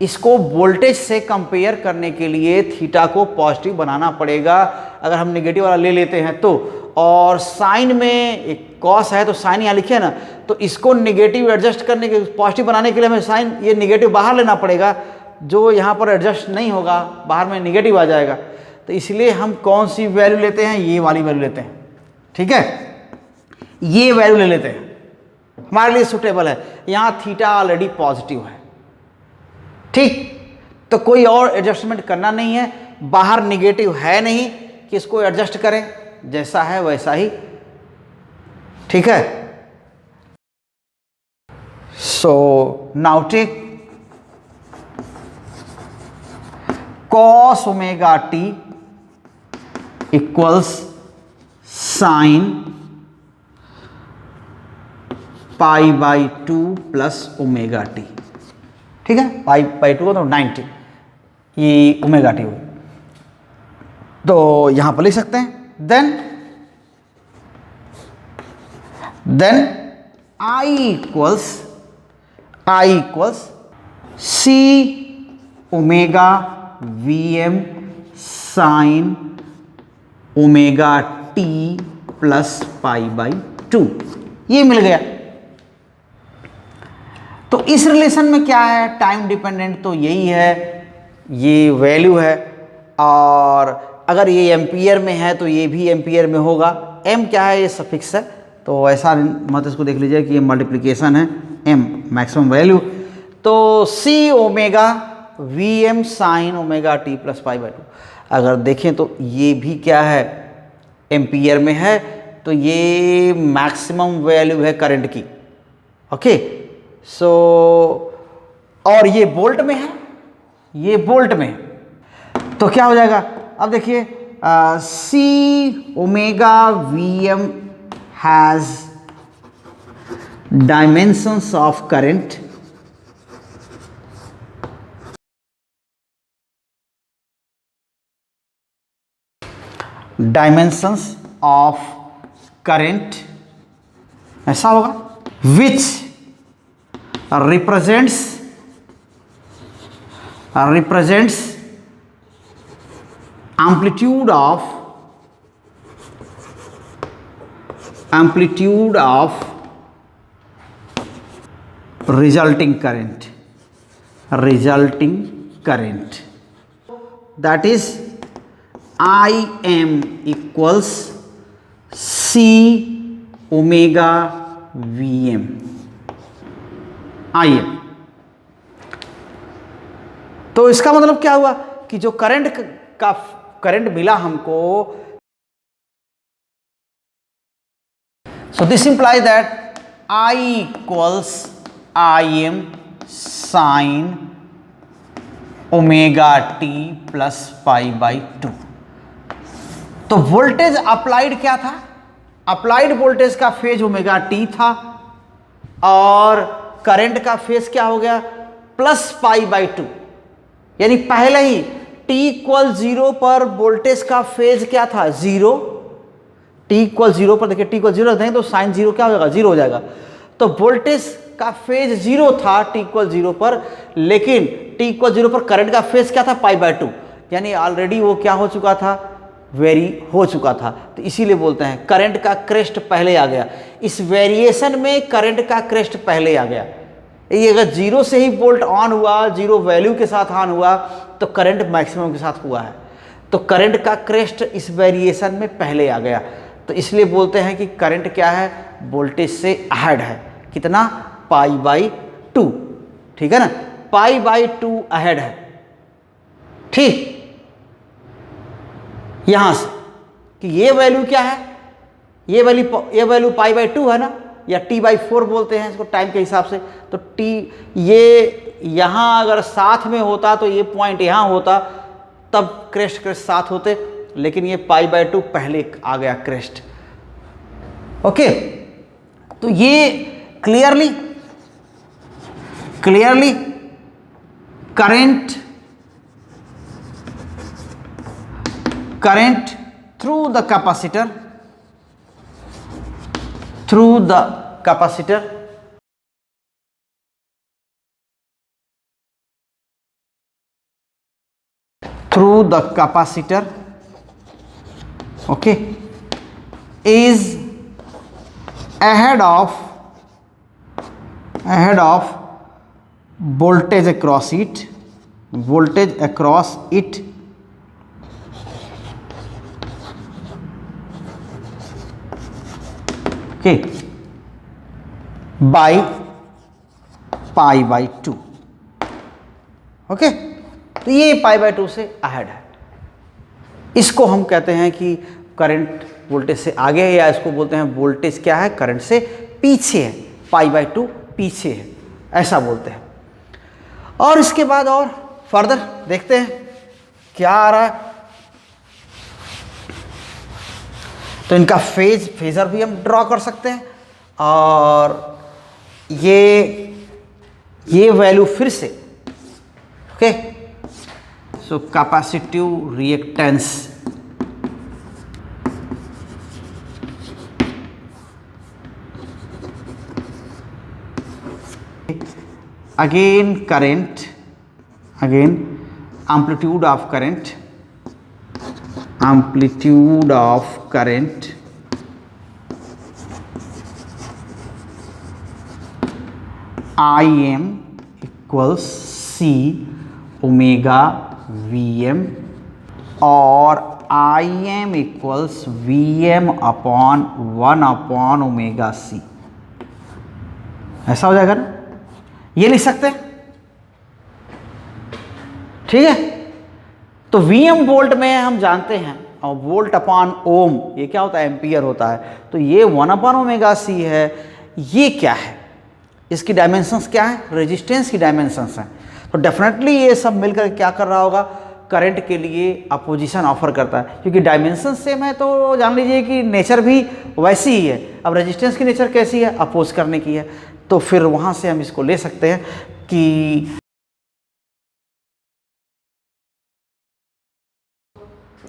इसको वोल्टेज से कंपेयर करने के लिए थीटा को पॉजिटिव बनाना पड़ेगा, अगर हम नेगेटिव वाला ले लेते हैं तो। और साइन में एक कॉस है तो साइन यहाँ लिखे ना, तो इसको नेगेटिव एडजस्ट करने के, पॉजिटिव बनाने के लिए हमें साइन ये नेगेटिव बाहर लेना पड़ेगा, जो यहाँ पर एडजस्ट नहीं होगा, बाहर में नेगेटिव आ जाएगा। तो इसलिए हम कौन सी वैल्यू लेते हैं, ये वाली वैल्यू लेते हैं, ठीक है, ये वैल्यू ले लेते हैं, हमारे लिए सुटेबल है। यहाँ थीटा ऑलरेडी पॉजिटिव है, ठीक, तो कोई और एडजस्टमेंट करना नहीं है, बाहर नेगेटिव है नहीं कि इसको एडजस्ट करें, जैसा है वैसा ही, ठीक है। So now take cos omega t equals sine pi by 2 plus omega t, ठीक है, पाई बाई 2 तो 90, ये ओमेगा टी हो, तो यहां पर लिख सकते हैं। Then I equals C omega V M sine omega t plus pi by 2, ये मिल गया। तो इस रिलेशन में क्या है, टाइम डिपेंडेंट तो यही है, ये वैल्यू है, और अगर ये एम्पियर में है तो ये भी एम्पियर में होगा। m क्या है, ये सफिक्स है, तो ऐसा मत इसको देख लीजिए कि ये मल्टीप्लिकेशन है, m मैक्सिमम वैल्यू। तो c omega V M sine omega t plus pi by 2, अगर देखें तो ये भी क्या है, एम्पियर में है, तो ये मैक्सिमम वैल्यू है करंट की, ओके, सो और ये वोल्ट में है, ये वोल्ट में है। तो क्या हो जाएगा, अब देखिए C omega V M has dimensions of current, dimensions of current, ऐसा होगा, which represents amplitude of resulting current, that is Im equals C omega Vm, Im। तो इसका मतलब क्या हुआ कि जो करंट मिला हमको, so this implies that I equals Im sin omega t plus pi by 2। तो वोल्टेज अप्लाइड क्या था, अप्लाइड वोल्टेज का फेज ओमेगा टी था और करंट का फेज क्या हो गया, प्लस पाई बाई 2। यानी पहले ही t इक्वल 0 पर वोल्टेज का फेज क्या था, 0। t इक्वल 0 पर देखिए, t इक्वल 0 देंगे तो साइन 0 क्या हो जाएगा, 0 हो जाएगा। तो वोल्टेज का फेज 0 था t इक्वल 0 पर, लेकिन t इक्वल 0 पर करंट का फेज क्या था, पाई बाय 2। यानी ऑलरेडी वो क्या हो चुका था, वेरी हो चुका था। तो इसीलिए बोलते हैं करंट का क्रेस्ट पहले आ गया। इस वेरिएशन में करंट का क्रेस्ट पहले आ गया। ये अगर 0 से ही वोल्ट ऑन हुआ, 0 वैल्यू के साथ ऑन हुआ, तो करंट मैक्सिमम के साथ हुआ है। तो करंट का क्रेस्ट इस वेरिएशन में पहले आ गया। तो इसलिए बोलते हैं कि करंट क्या है, वोल्टेज से अहेड है। कितना, पाई बाई 2, ठीक है ना, पाई बाई 2 अहेड है। ठीक, यहां से कि ये वैल्यू क्या है, ये वैल्यू पाई बाई 2 है ना, या टी बाई 4 बोलते हैं इसको टाइम के हिसाब से। तो टी ये यहाँ अगर साथ में होता तो ये पॉइंट यहाँ होता, तब क्रेस्ट साथ होते, लेकिन ये पाई बाई 2 पहले आ गया क्रेस्ट। ओके, तो ये clearly current through the capacitor through the capacitor, okay, is ahead of voltage across it, okay, by pi by 2। Okay, तो ये पाई बाई 2 से अहेड है। इसको हम कहते हैं कि करंट वोल्टेज से आगे है, या इसको बोलते हैं वोल्टेज क्या है, करंट से पीछे है, पाई बाई 2 पीछे है, ऐसा बोलते हैं। और इसके बाद और फर्दर देखते हैं क्या आ रहा है। तो इनका फेजर भी हम ड्रॉ कर सकते हैं, और ये वैल्यू फिर से, okay, so capacitive reactance, again current, again amplitude of current Im equals C omega Vm, और Im equals Vm upon 1 upon omega C, ऐसा हो जाएगा ना, ये लिख सकते हैं, ठीक है। तो Vm वोल्ट में हम जानते हैं, और वोल्ट अपॉन ओम ये क्या होता है, एम्पियर होता है। तो ये 1 अपॉन ओमेगा C है। ये क्या है, इसकी डायमेंशंस क्या है, रेजिस्टेंस की डायमेंशंस हैं। तो डेफिनेटली ये सब मिलकर क्या कर रहा होगा, करंट के लिए अपोजिशन ऑफर करता है, क्योंकि डायमेंशन सेम है तो जान लीजिए कि नेचर भी वैसी ही है। अब रेजिस्टेंस की नेचर कैसी है, अपोज करने की है, तो फिर वहाँ से हम इसको ले सकते हैं कि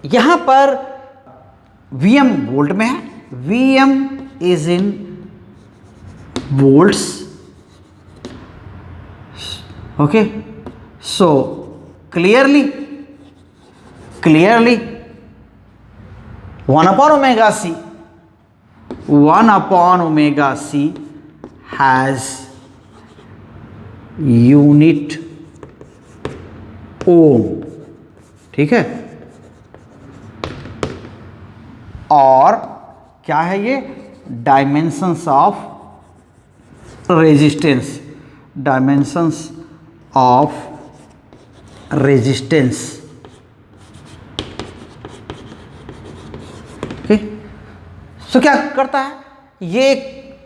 यहाँ पर Vm वोल्ट में है, Vm is in volts, okay, so clearly 1 upon omega c has unit ohm, ठीक है। और क्या है ये, dimensions of resistance, dimensions of resistance, ठीक। सो क्या करता है ये,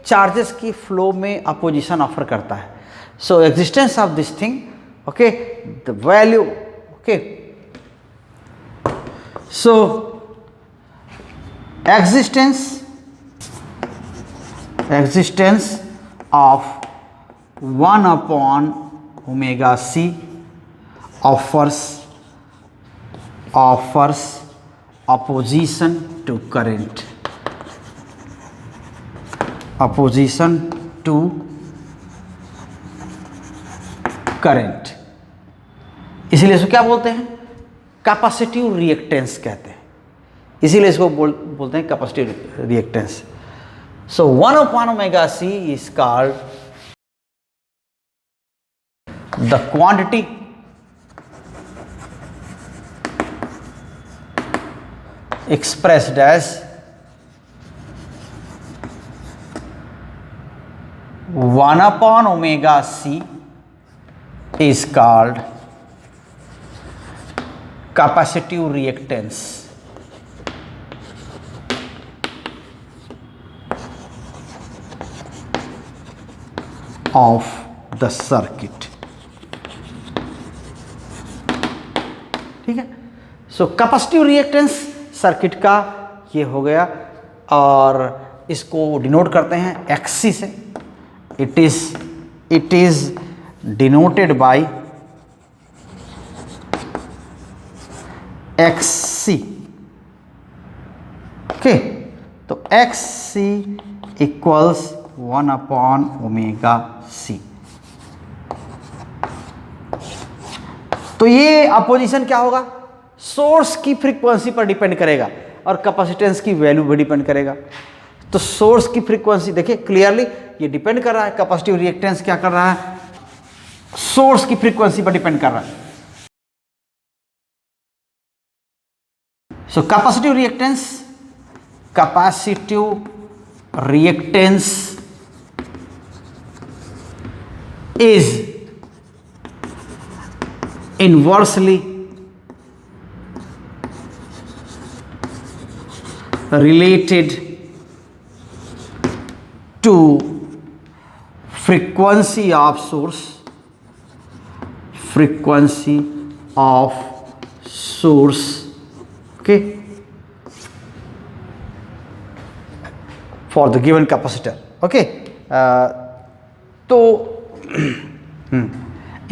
चार्जेस की फ्लो में अपोजिशन ऑफर करता है। So existence of this thing, okay, the value, okay, so existence of 1 upon omega c offers opposition to current, opposition to current, इसीलिए इसको क्या बोलते हैं, कैपेसिटिव रिएक्टेंस कहते हैं, इसीलिए इसको बोलते हैं capacitive reactance. So 1 upon omega c is called the quantity expressed as 1 upon omega c is called capacitive reactance of the circuit, ठीक है। सो कैपेसिटिव रिएक्टेंस सर्किट का ये हो गया, और इसको डिनोट करते हैं XC से। It is denoted by XC, okay. तो XC equals 1 upon omega c। तो ये अपोजिशन क्या होगा, सोर्स की फ्रीक्वेंसी पर डिपेंड करेगा और कैपेसिटेंस की वैल्यू भी डिपेंड करेगा। तो सोर्स की फ्रीक्वेंसी देखिए क्लियरली ये डिपेंड कर रहा है, कैपेसिटिव रिएक्टेंस क्या कर रहा है, सोर्स की फ्रीक्वेंसी पर डिपेंड कर रहा है। So capacitive reactance is inversely related to frequency of source, okay, for the given capacitor, okay, तो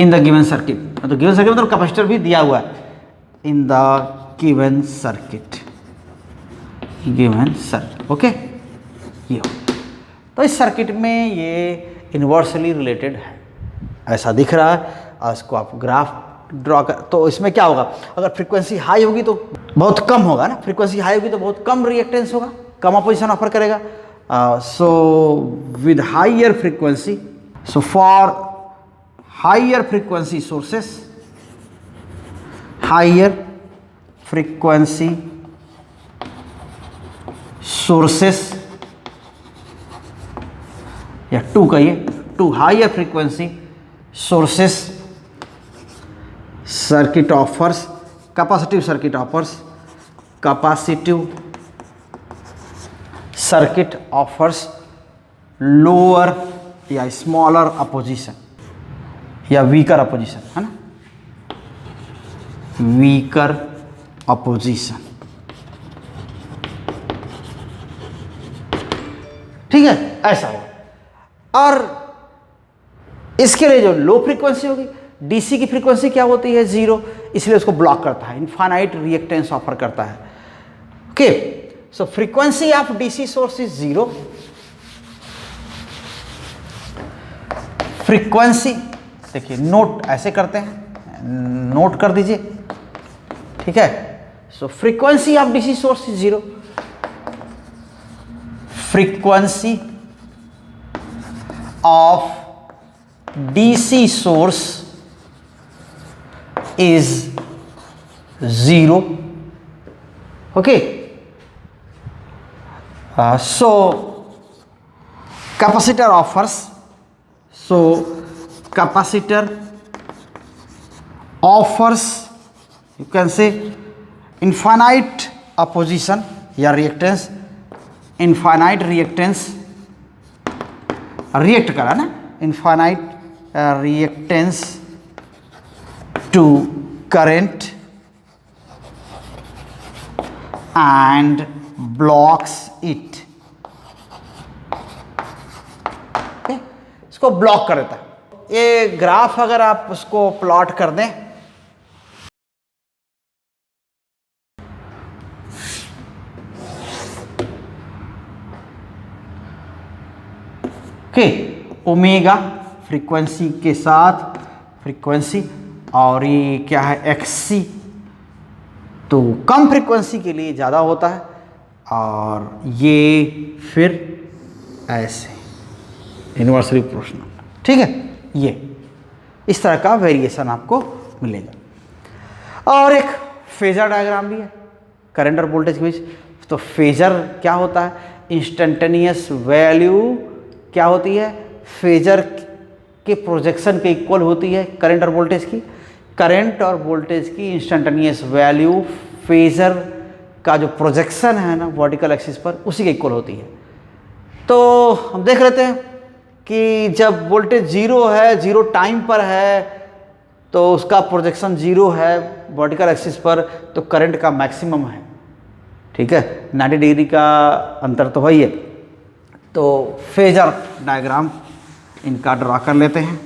इन द गिवन सर्किट, तो गिवन सर्किट मतलब कैपेसिटर भी दिया हुआ है, in the given circuit, okay, ये हो। तो इस सर्किट में ये इन्वर्सली रिलेटेड है, ऐसा दिख रहा है। और इसको आप ग्राफ ड्रॉ कर, तो इसमें क्या होगा, अगर फ्रीक्वेंसी हाई होगी तो बहुत कम होगा ना, फ्रीक्वेंसी हाई होगी तो बहुत कम रिएक्टेंस होगा, कम अपोजिशन ऑफर करेगा। So with higher frequency, so for higher frequency sources, या टू कहिए, to higher frequency sources circuit offers capacitive circuit offers lower या स्मॉलर अपोजिशन या वीकर अपोजिशन, है ना, वीकर अपोजिशन, ठीक है, ऐसा होगा। और इसके लिए जो लो फ्रीक्वेंसी होगी, डीसी की फ्रीक्वेंसी क्या होती है, 0, इसलिए उसको ब्लॉक करता है, इनफाइनाइट रिएक्टेंस ऑफर करता है। Okay, so frequency of DC source is 0, frequency, देखिए नोट ऐसे करते हैं, नोट कर दीजिए, ठीक है। So frequency of DC source is 0, frequency of DC source is 0. Okay, so capacitor offers, you can say infinite opposition या reactance, infinite reactance, react करा ना, infinite reactance to current and blocks it, okay? इसको ब्लॉक कर देता है। ये ग्राफ अगर आप उसको प्लॉट कर दें, ओके, ओमेगा फ्रीक्वेंसी के साथ फ्रीक्वेंसी, और ये क्या है, एक्ससी, तो कम फ्रीक्वेंसी के लिए ज़्यादा होता है, और ये फिर ऐसे इन्वर्सली प्रोपोर्शनल, ठीक है। ये इस तरह का वेरिएशन आपको मिलेगा। और एक फेजर डायग्राम भी है करंट और वोल्टेज के बीच। तो फेजर क्या होता है, इंस्टेंटेनियस वैल्यू क्या होती है, फेजर के प्रोजेक्शन के इक्वल होती है करंट और वोल्टेज की। करंट और वोल्टेज की इंस्टेंटेनियस वैल्यू फेजर का जो प्रोजेक्शन है ना वर्टिकल एक्सिस पर, उसी के इक्वल होती है। तो हम देख लेते हैं कि जब वोल्टेज 0 है, 0 टाइम पर है, तो उसका प्रोजेक्शन 0 है वर्टिकल एक्सिस पर, तो करंट का मैक्सिमम है, ठीक है, 90 डिग्री का अंतर तो है ही है। तो फेजर डायग्राम इनका ड्रा कर लेते हैं।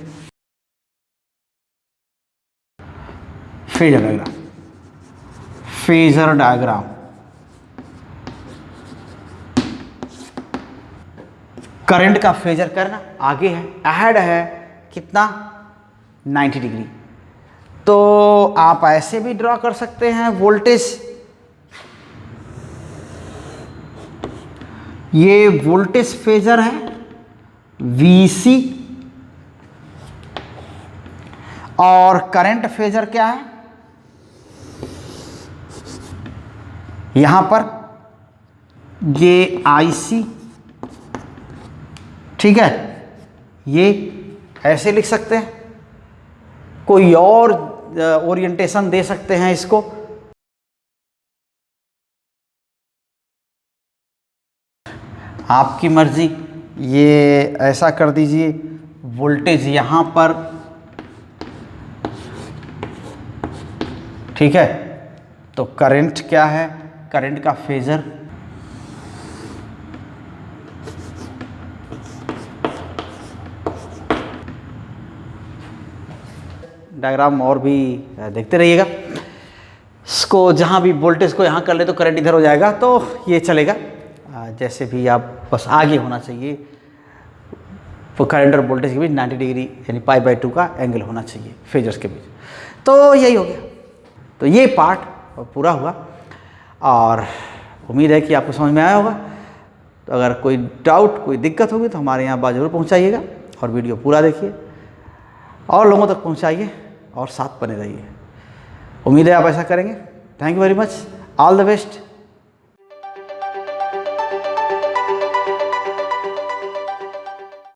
Phasor diagram, phasor diagram, current का फेजर करना आगे है, अहेड है कितना, 90 डिग्री। तो आप ऐसे भी ड्रॉ कर सकते हैं वोल्टेज, ये वोल्टेज फेजर है VC, और करंट फेजर क्या है, यहां पर ये IC, ठीक है। ये ऐसे लिख सकते हैं, कोई और ओरिएंटेशन दे सकते हैं इसको, आपकी मर्जी। ये ऐसा कर दीजिए, वोल्टेज यहाँ पर, ठीक है। तो करंट क्या है, करंट का फेजर डायग्राम और भी देखते रहिएगा। इसको जहाँ भी वोल्टेज को यहाँ कर ले तो करंट इधर हो जाएगा, तो ये चलेगा। जैसे भी आप बस आगे होना चाहिए, वो करंट और वोल्टेज के बीच 90 डिग्री यानी π/2 का एंगल होना चाहिए फेजर्स के बीच। तो यही हो गया। तो ये पार्ट पूरा हुआ और उम्मीद है कि आपको समझ में आया होगा। तो अगर कोई डाउट, कोई दिक्कत होगी तो हमारे यहाँ बात जरूर पहुँचाइएगा और वीडियो पूरा देखिए और लोगों तक पहुँचाइए और साथ बने रहिए। उम्मीद है आप ऐसा करेंगे। Thank you very much, all the best.